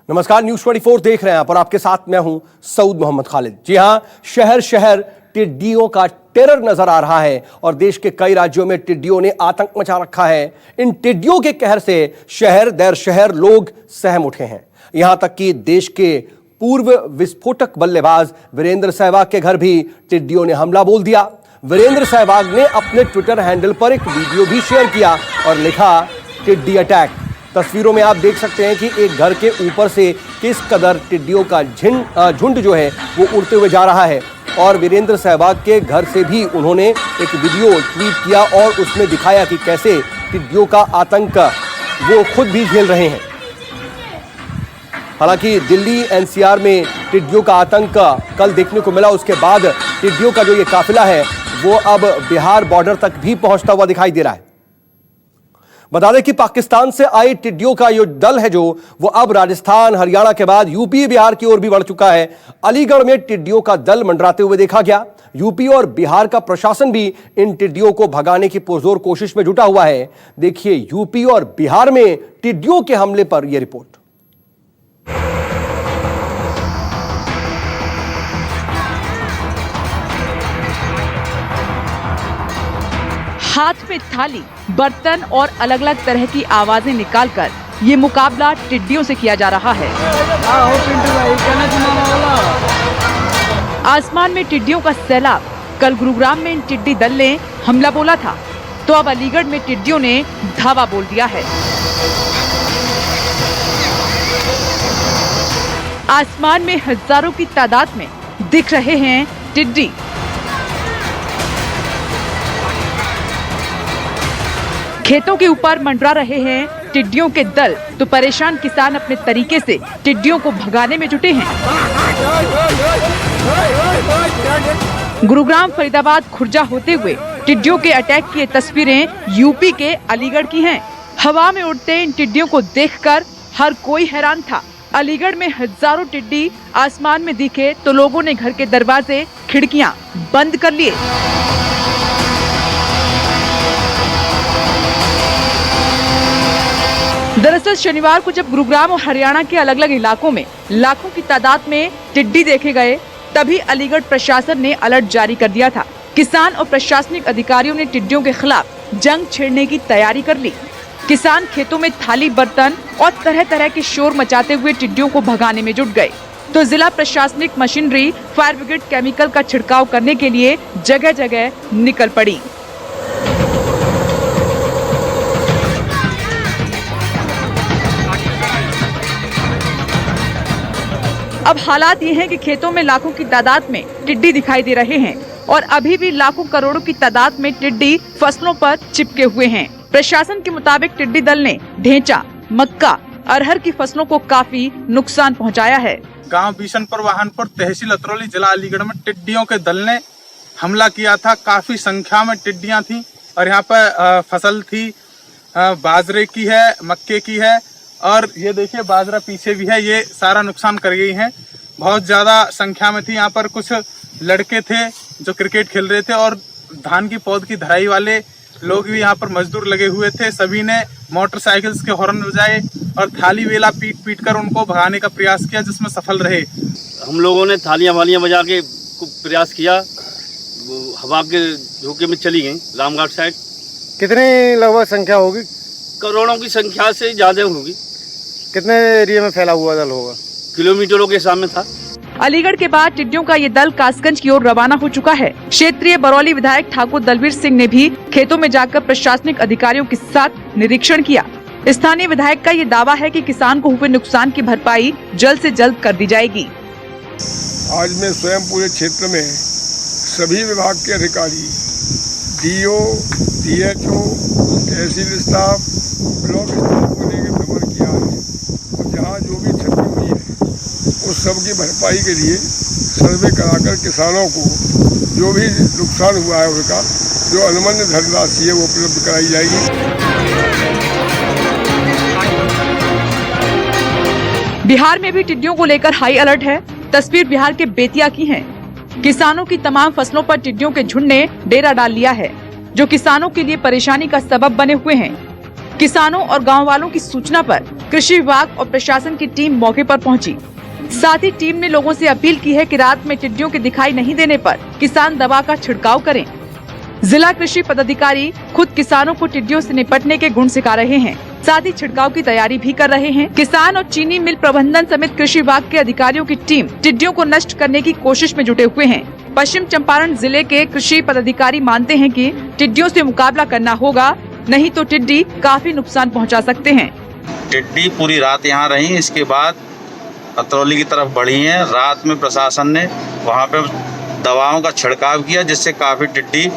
नमस्कार, न्यूज 24 देख रहे हैं आप और आपके साथ मैं हूं सऊद मोहम्मद खालिद। जी हां, शहर शहर टिड्डियों का टेरर नजर आ रहा है और देश के कई राज्यों में टिड्डियों ने आतंक मचा रखा है। इन टिड्डियों के कहर से शहर दर शहर लोग सहम उठे हैं। यहां तक कि देश के पूर्व विस्फोटक बल्लेबाज वीरेंद्र सहवाग के घर भी टिड्डियों ने हमला बोल दिया। वीरेंद्र सहवाग ने अपने ट्विटर हैंडल पर एक वीडियो भी शेयर किया और लिखा, टिड्डी अटैक। तस्वीरों में आप देख सकते हैं कि एक घर के ऊपर से किस कदर टिड्डियों का झुंड जो है वो उड़ते हुए जा रहा है। और वीरेंद्र सहवाग के घर से भी उन्होंने एक वीडियो ट्वीट किया और उसमें दिखाया कि कैसे टिड्डियों का आतंक वो खुद भी झेल रहे हैं। हालांकि दिल्ली एनसीआर में टिड्डियों का आतंक कल देखने को मिला। उसके बाद टिड्डियों का जो ये काफिला है वो अब बिहार बॉर्डर तक भी पहुंचता हुआ दिखाई दे रहा है। बता दें कि पाकिस्तान से आए टिड्डियों का जो दल है वो अब राजस्थान हरियाणा के बाद यूपी बिहार की ओर भी बढ़ चुका है। अलीगढ़ में टिड्डियों का दल मंडराते हुए देखा गया। यूपी और बिहार का प्रशासन भी इन टिड्डियों को भगाने की पुरजोर कोशिश में जुटा हुआ है। देखिए यूपी और बिहार में टिड्डियों के हमले पर यह रिपोर्ट। हाथ में थाली, बर्तन और अलग अलग तरह की आवाजें निकालकर ये मुकाबला टिड्डियों से किया जा रहा है। आसमान में टिड्डियों का सैलाब। कल गुरुग्राम में इन टिड्डी दल ने हमला बोला था, तो अब अलीगढ़ में टिड्डियों ने धावा बोल दिया है। आसमान में हजारों की तादाद में दिख रहे हैं टिड्डी। खेतों के ऊपर मंडरा रहे हैं टिड्डियों के दल, तो परेशान किसान अपने तरीके से टिड्डियों को भगाने में जुटे हैं। गुरुग्राम, फरीदाबाद, खुर्जा होते हुए टिड्डियों के अटैक की ये तस्वीरें यूपी के अलीगढ़ की हैं। हवा में उड़ते इन टिड्डियों को देखकर हर कोई हैरान था। अलीगढ़ में हजारों टिड्डी आसमान में दिखे तो लोगों ने घर के दरवाजे, खिड़कियां बंद कर लिए। दरअसल शनिवार को जब गुरुग्राम और हरियाणा के अलग अलग इलाकों में लाखों की तादाद में टिड्डी देखे गए, तभी अलीगढ़ प्रशासन ने अलर्ट जारी कर दिया था। किसान और प्रशासनिक अधिकारियों ने टिड्डियों के खिलाफ जंग छेड़ने की तैयारी कर ली। किसान खेतों में थाली, बर्तन और तरह तरह के शोर मचाते हुए टिड्डियों को भगाने में जुट गए, तो जिला प्रशासनिक मशीनरी, फायर ब्रिगेड केमिकल का छिड़काव करने के लिए जगह जगह निकल पड़ी। अब हालात ये हैं कि खेतों में लाखों की तादाद में टिड्डी दिखाई दे रहे हैं और अभी भी लाखों करोड़ों की तादाद में टिड्डी फसलों पर चिपके हुए हैं। प्रशासन के मुताबिक टिड्डी दल ने ढेंचा, मक्का, अरहर की फसलों को काफी नुकसान पहुंचाया है। गांव बिशनपुर, वाहनपुर, तहसील अतरौली, जिला अलीगढ़ में टिड्डियों के दल ने हमला किया था। काफी संख्या में टिड्डियां थी और यहाँ पर फसल थी, बाजरे की है, मक्के की है और ये देखिए बाजरा पीछे भी है। ये सारा नुकसान कर गई है। बहुत ज्यादा संख्या में थी। यहाँ पर कुछ लड़के थे जो क्रिकेट खेल रहे थे और धान की पौध की धराई वाले लोग भी यहाँ पर मजदूर लगे हुए थे। सभी ने मोटरसाइकिल्स के हॉर्न बजाए और थाली वेला पीट पीट कर उनको भगाने का प्रयास किया, जिसमें सफल रहे। हम लोगों ने थालियां वालियां बजा के प्रयास किया, हवा के झोंके में चली गई रामघाट साइड। कितने लगभग संख्या होगी? करोड़ों की संख्या से ज्यादा होगी। कितने एरिया में फैला हुआ दल होगा? किलोमीटरों के सामने था। अलीगढ़ के बाद टिड्डियों का ये दल कासगंज की ओर रवाना हो चुका है। क्षेत्रीय बरौली विधायक ठाकुर दलवीर सिंह ने भी खेतों में जाकर प्रशासनिक अधिकारियों के साथ निरीक्षण किया। स्थानीय विधायक का ये दावा है कि किसान को हुए नुकसान की भरपाई जल्द से जल्द कर दी जाएगी। आज मैं स्वयं पूरे क्षेत्र में सभी विभाग के अधिकारी, डीओ, डीएचओ, तहसील स्टाफ, ब्लॉक स्टाफ को लेकर भ्रमण किया है। जहाँ जो भी क्षति हुई है उस सब की भरपाई के लिए सर्वे कराकर किसानों को जो भी नुकसान हुआ है उसका जो अनुमन्य धनराशि है वो उपलब्ध कराई जाएगी। बिहार में भी टिड्डियों को लेकर हाई अलर्ट है। तस्वीर बिहार के बेतिया की है। किसानों की तमाम फसलों पर टिड्डियों के झुंड ने डेरा डाल लिया है, जो किसानों के लिए परेशानी का सबब बने हुए हैं। किसानों और गाँव वालों की सूचना पर कृषि विभाग और प्रशासन की टीम मौके पर पहुंची। साथ ही टीम ने लोगों से अपील की है कि रात में टिड्डियों के दिखाई नहीं देने पर किसान दवा का छिड़काव करें। जिला कृषि पदाधिकारी खुद किसानों को टिड्डियों से निपटने के गुण सिखा रहे हैं, साथ ही छिड़काव की तैयारी भी कर रहे हैं। किसान और चीनी मिल प्रबंधन समेत कृषि विभाग के अधिकारियों की टीम टिड्डियों को नष्ट करने की कोशिश में जुटे हुए हैं। पश्चिम चंपारण जिले के कृषि पदाधिकारी मानते हैं कि टिड्डियों से मुकाबला करना होगा, नहीं तो टिड्डी काफी नुकसान पहुंचा सकते हैं। टिड्डी पूरी रात यहाँ रही, इसके बाद अतरौली की तरफ बढ़ी हैं। रात में प्रशासन ने वहाँ पे दवाओं का छिड़काव किया, जिससे काफ़ी टिड्डी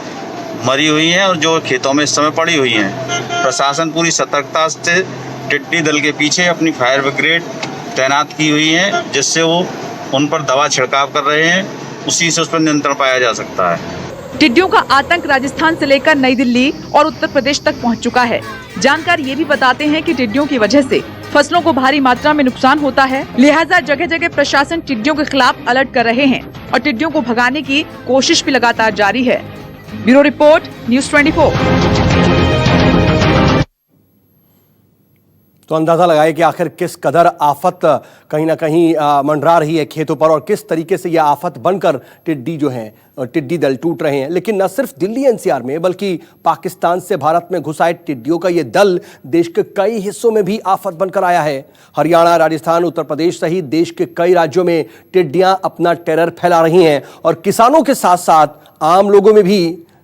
मरी हुई हैं और जो खेतों में इस समय पड़ी हुई हैं। प्रशासन पूरी सतर्कता से टिड्डी दल के पीछे अपनी फायर ब्रिगेड तैनात की हुई है, जिससे वो उन पर दवा छिड़काव कर रहे हैं। उसी से उस पर नियंत्रण पाया जा सकता है। टिड्डियों का आतंक राजस्थान से लेकर नई दिल्ली और उत्तर प्रदेश तक पहुंच चुका है। जानकार ये भी बताते हैं कि टिड्डियों की वजह से फसलों को भारी मात्रा में नुकसान होता है, लिहाजा जगह जगह प्रशासन टिड्डियों के खिलाफ अलर्ट कर रहे हैं और टिड्डियों को भगाने की कोशिश भी लगातार जारी है। Bureau report, news 24। तो अंदाजा लगाए कि आखिर किस कदर आफत कहीं ना कहीं मंडरा रही है खेतों पर और किस तरीके से यह आफत बनकर टिड्डी जो हैं, टिड्डी दल टूट रहे हैं। लेकिन न सिर्फ दिल्ली एनसीआर में बल्कि पाकिस्तान से भारत में घुस आए टिड्डियों का यह दल देश के कई हिस्सों में भी आफत बनकर आया है। हरियाणा, राजस्थान, उत्तर प्रदेश सहित देश के कई राज्यों में टिड्डियां अपना टेरर फैला रही हैं और किसानों के साथ साथ आम लोगों में भी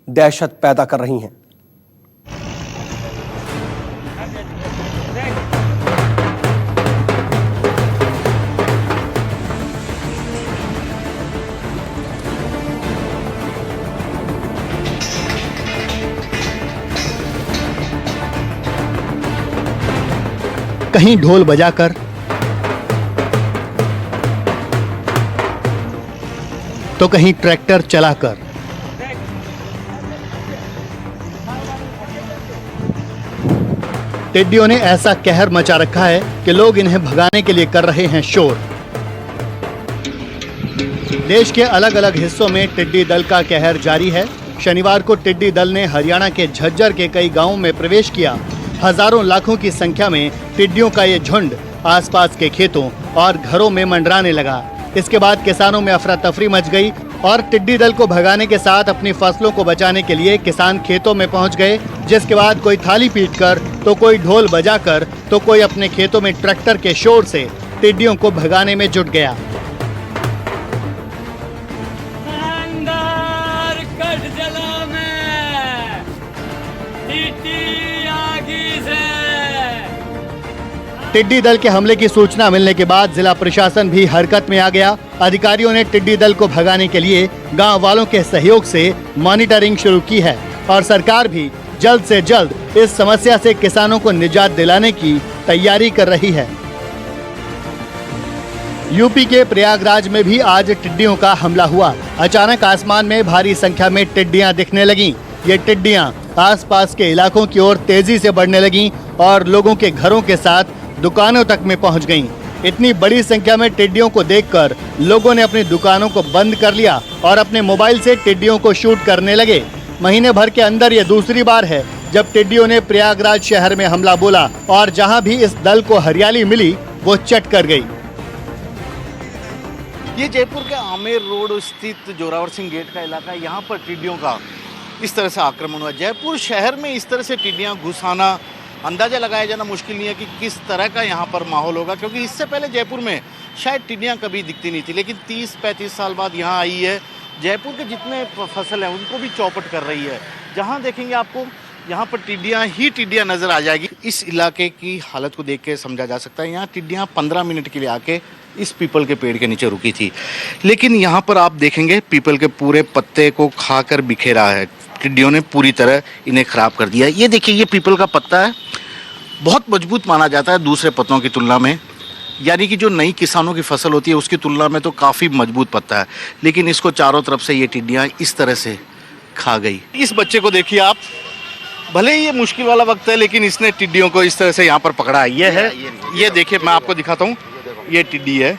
दहशत पैदा कर रही हैं। कहीं ढोल बजाकर, तो कहीं ट्रैक्टर चलाकर, टिड्डियों ने ऐसा कहर मचा रखा है कि लोग इन्हें भगाने के लिए कर रहे हैं शोर। देश के अलग अलग हिस्सों में टिड्डी दल का कहर जारी है। शनिवार को टिड्डी दल ने हरियाणा के झज्जर के कई गांवों में प्रवेश किया। हजारों लाखों की संख्या में टिड्डियों का ये झुंड आसपास के खेतों और घरों में मंडराने लगा। इसके बाद किसानों में अफरा तफरी मच गई और टिड्डी दल को भगाने के साथ अपनी फसलों को बचाने के लिए किसान खेतों में पहुंच गए, जिसके बाद कोई थाली पीटकर, तो कोई ढोल बजाकर, तो कोई अपने खेतों में ट्रैक्टर के शोर से टिड्डियों को भगाने में जुट गया। टिड्डी दल के हमले की सूचना मिलने के बाद जिला प्रशासन भी हरकत में आ गया। अधिकारियों ने टिड्डी दल को भगाने के लिए गांव वालों के सहयोग से मॉनिटरिंग शुरू की है और सरकार भी जल्द से जल्द इस समस्या से किसानों को निजात दिलाने की तैयारी कर रही है। यूपी के प्रयागराज में भी आज टिड्डियों का हमला हुआ। अचानक आसमान में भारी संख्या में टिड्डियां दिखने लगीं। ये टिड्डियां आसपास के इलाकों की ओर तेजी से बढ़ने लगीं और लोगों के घरों के साथ दुकानों तक में पहुंच गईं। इतनी बड़ी संख्या में टिड्डियों को देखकर लोगों ने अपनी दुकानों को बंद कर लिया और अपने मोबाइल से टिड्डियों को शूट करने लगे। महीने भर के अंदर ये दूसरी बार है जब टिड्डियों ने प्रयागराज शहर में हमला बोला और जहां भी इस दल को हरियाली मिली वो चट कर गई। ये जयपुर के आमेर रोड स्थित जोरावर सिंह गेट का इलाका है। यहाँ पर टिड्डियों का इस तरह से आक्रमण हुआ। जयपुर शहर में इस तरह से टिड्डियाँ घुस आना, अंदाज़ा लगाया जाना मुश्किल नहीं है कि किस तरह का यहाँ पर माहौल होगा, क्योंकि इससे पहले जयपुर में शायद टिड्डियाँ कभी दिखती नहीं थी, लेकिन 30-35 साल बाद यहाँ आई है। जयपुर के जितने फसल हैं उनको भी चौपट कर रही है। जहाँ देखेंगे आपको यहाँ पर टिड्डियाँ ही टिड्डियाँ नज़र आ जाएगी। इस इलाके की हालत को देख के समझा जा सकता है यहाँ टिड्डियाँ 15 मिनट के लिए आके इस पीपल के पेड़ के नीचे रुकी थी, लेकिन यहाँ पर आप देखेंगे पीपल के पूरे पत्ते को खाकर बिखेरा है। टिड्डियों ने पूरी तरह इन्हें ख़राब कर दिया है। ये देखिए, ये पीपल का पत्ता है, बहुत मजबूत माना जाता है दूसरे पत्तों की तुलना में, यानी कि जो नई किसानों की फसल होती है उसकी तुलना में तो काफ़ी मजबूत पत्ता है, लेकिन इसको चारों तरफ से ये टिड्डियाँ इस तरह से खा गई। इस बच्चे को देखिए आप, भले ही ये मुश्किल वाला वक्त है लेकिन इसने टिड्डियों को इस तरह से यहाँ पर पकड़ा है। ये देखिए, मैं आपको दिखाता हूँ, ये टिड्डी है,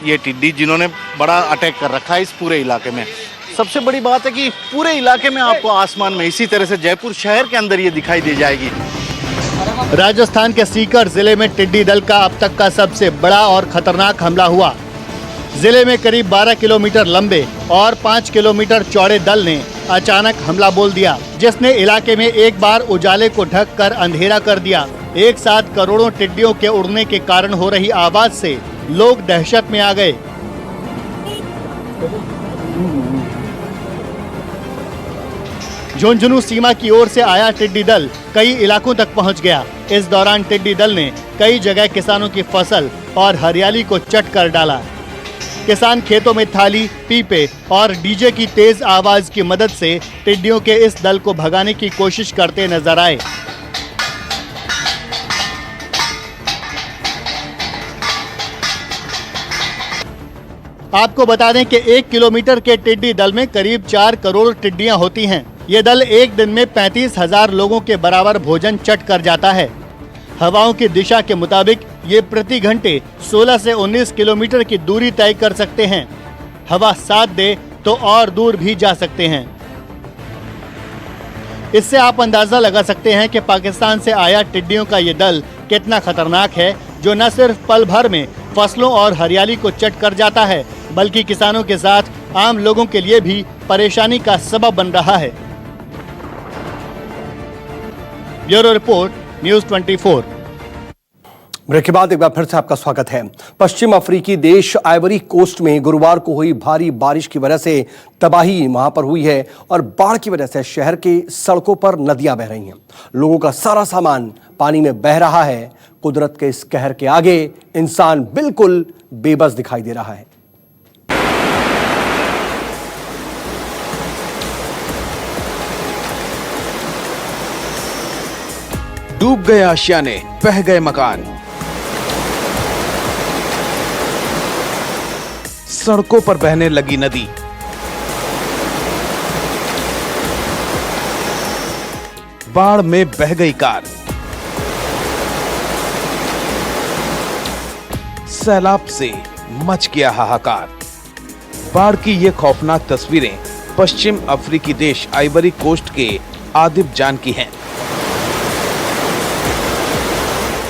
ये टिड्डी जिन्होंने बड़ा अटैक कर रखा है इस पूरे इलाके में। सबसे बड़ी बात है कि पूरे इलाके में आपको आसमान में इसी तरह से जयपुर शहर के अंदर ये दिखाई दे जाएगी। राजस्थान के सीकर जिले में टिड्डी दल का अब तक का सबसे बड़ा और खतरनाक हमला हुआ। जिले में करीब 12 किलोमीटर लंबे और 5 किलोमीटर चौड़े दल ने अचानक हमला बोल दिया, जिसने इलाके में एक बार उजाले को ढक कर अंधेरा कर दिया। एक साथ करोड़ों टिड्डियों के उड़ने के कारण हो रही आवाज से लोग दहशत में आ गए। झुंझुनू सीमा की ओर से आया टिड्डी दल कई इलाकों तक पहुंच गया। इस दौरान टिड्डी दल ने कई जगह किसानों की फसल और हरियाली को चट कर डाला। किसान खेतों में थाली, पीपे और डीजे की तेज आवाज की मदद से टिड्डियों के इस दल को भगाने की कोशिश करते नजर आए। आपको बता दें कि 1 किलोमीटर के टिड्डी दल में करीब 4 करोड़ टिड्डियां होती हैं। ये दल एक दिन में 35,000 लोगों के बराबर भोजन चट कर जाता है। हवाओं की दिशा के मुताबिक ये प्रति घंटे 16 से 19 किलोमीटर की दूरी तय कर सकते हैं। हवा साथ दे तो और दूर भी जा सकते हैं। इससे आप अंदाजा लगा सकते हैं कि पाकिस्तान से आया टिड्डियों का ये दल कितना खतरनाक है, जो न सिर्फ पल भर में फसलों और हरियाली को चट कर जाता है, बल्कि किसानों के साथ आम लोगों के लिए भी परेशानी का सबब बन रहा है। Bureau report, news 24। ब्रेक के बाद एक बार फिर से आपका स्वागत है। पश्चिम अफ्रीकी देश आइवरी कोस्ट में गुरुवार को हुई भारी बारिश की वजह से तबाही वहां पर हुई है और बाढ़ की वजह से शहर के सड़कों पर नदियां बह रही हैं। लोगों का सारा सामान पानी में बह रहा है। कुदरत के इस कहर के आगे इंसान बिल्कुल बेबस दिखाई दे रहा है। डूब गए आशियाने, बह गए मकान, सड़कों पर बहने लगी नदी। बाढ़ में बह गई कार। सैलाब से मच गया हाहाकार। बाढ़ की ये खौफनाक तस्वीरें पश्चिम अफ्रीकी देश आइवरी कोस्ट के आदिबजान की हैं,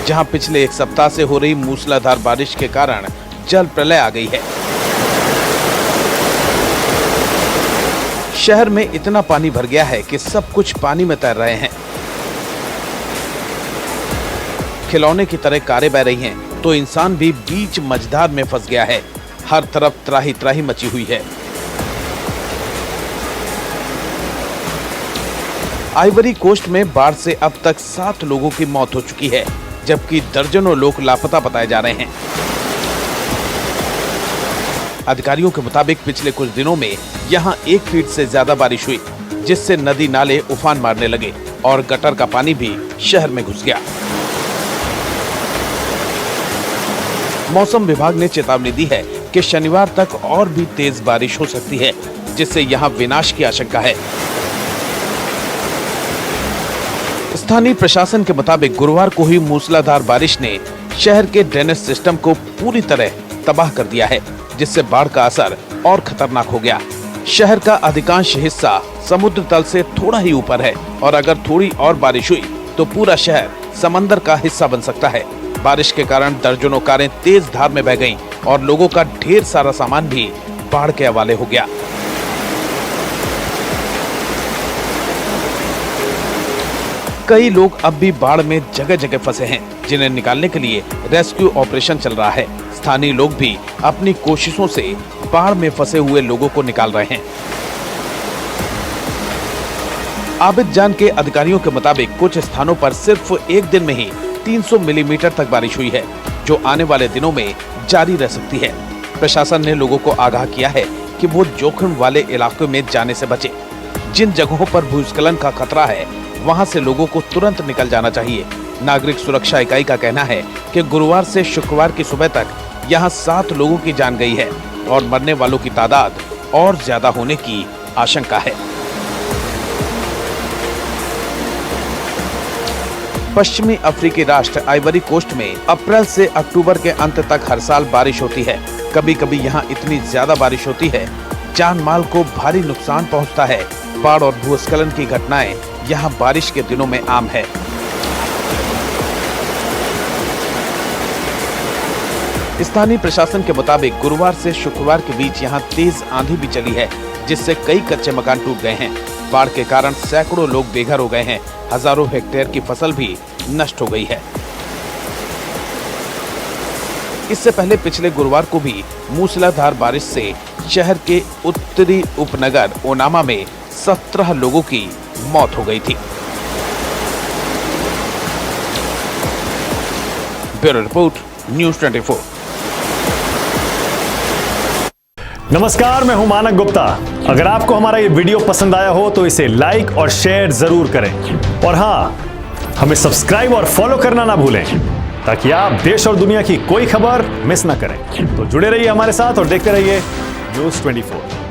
जहां पिछले एक सप्ताह से हो रही मूसलाधार बारिश के कारण जल प्रलय आ गई है। शहर में इतना पानी भर गया है कि सब कुछ पानी में तैर रहे हैं। खिलौने की तरह कारें बह रही हैं, तो इंसान भी बीच मझधार में फंस गया है। हर तरफ त्राही त्राही मची हुई है। आइवरी कोस्ट में बाढ़ से अब तक 7 लोगों की मौत हो चुकी है, जबकि दर्जनों लोग लापता बताए जा रहे हैं। अधिकारियों के मुताबिक पिछले कुछ दिनों में यहां 1 फीट से ज्यादा बारिश हुई, जिससे नदी नाले उफान मारने लगे और गटर का पानी भी शहर में घुस गया। मौसम विभाग ने चेतावनी दी है कि शनिवार तक और भी तेज बारिश हो सकती है, जिससे यहां विनाश की आशंका है। स्थानीय प्रशासन के मुताबिक गुरुवार को हुई मूसलाधार बारिश ने शहर के ड्रेनेज सिस्टम को पूरी तरह तबाह कर दिया है, जिससे बाढ़ का असर और खतरनाक हो गया। शहर का अधिकांश हिस्सा समुद्र तल से थोड़ा ही ऊपर है और अगर थोड़ी और बारिश हुई तो पूरा शहर समंदर का हिस्सा बन सकता है। बारिश के कारण दर्जनों कारें तेज धार में बह गईं और लोगों का ढेर सारा सामान भी बाढ़ के हवाले हो गया। कई लोग अब भी बाढ़ में जगह जगह फंसे हैं, जिन्हें निकालने के लिए रेस्क्यू ऑपरेशन चल रहा है। स्थानीय लोग भी अपनी कोशिशों से बाढ़ में फंसे हुए लोगों को निकाल रहे हैं। आबिदजान के अधिकारियों के मुताबिक कुछ स्थानों पर सिर्फ एक दिन में ही 300 मिलीमीटर तक बारिश हुई है, जो आने वाले दिनों में जारी रह सकती है। प्रशासन ने लोगों को आगाह किया है कि वो जोखिम वाले इलाकों में जाने से बचें। जिन जगहों पर भूस्खलन का खतरा है, वहां से लोगों को तुरंत निकल जाना चाहिए। नागरिक सुरक्षा इकाई का कहना है कि गुरुवार से शुक्रवार की सुबह तक यहां 7 लोगों की जान गई है और मरने वालों की तादाद और ज्यादा होने की आशंका है। पश्चिमी अफ्रीकी राष्ट्र आइवरी कोस्ट में अप्रैल से अक्टूबर के अंत तक हर साल बारिश होती है। कभी कभी यहाँ इतनी ज्यादा बारिश होती है, जान माल को भारी नुकसान पहुँचता है। बाढ़ और भूस्खलन की घटनाएं यहाँ बारिश के दिनों में आम है। स्थानीय प्रशासन के मुताबिक गुरुवार से शुक्रवार के बीच यहां तेज आंधी भी चली है, जिससे कई कच्चे मकान टूट गए हैं। बाढ़ के कारण सैकड़ों लोग बेघर हो गए हैं। हजारों हेक्टेयर की फसल भी नष्ट हो गई है। इससे पहले पिछले गुरुवार को भी मूसलाधार बारिश से शहर के उत्तरी उपनगर ओनामा में 17 लोगों की मौत हो गई थी। Bureau report, news 24। नमस्कार, मैं हूं मानक गुप्ता। अगर आपको हमारा ये वीडियो पसंद आया हो तो इसे लाइक और शेयर जरूर करें और हाँ, हमें सब्सक्राइब और फॉलो करना ना भूलें ताकि आप देश और दुनिया की कोई खबर मिस ना करें। तो जुड़े रहिए हमारे साथ और देखते रहिए न्यूज़ 24।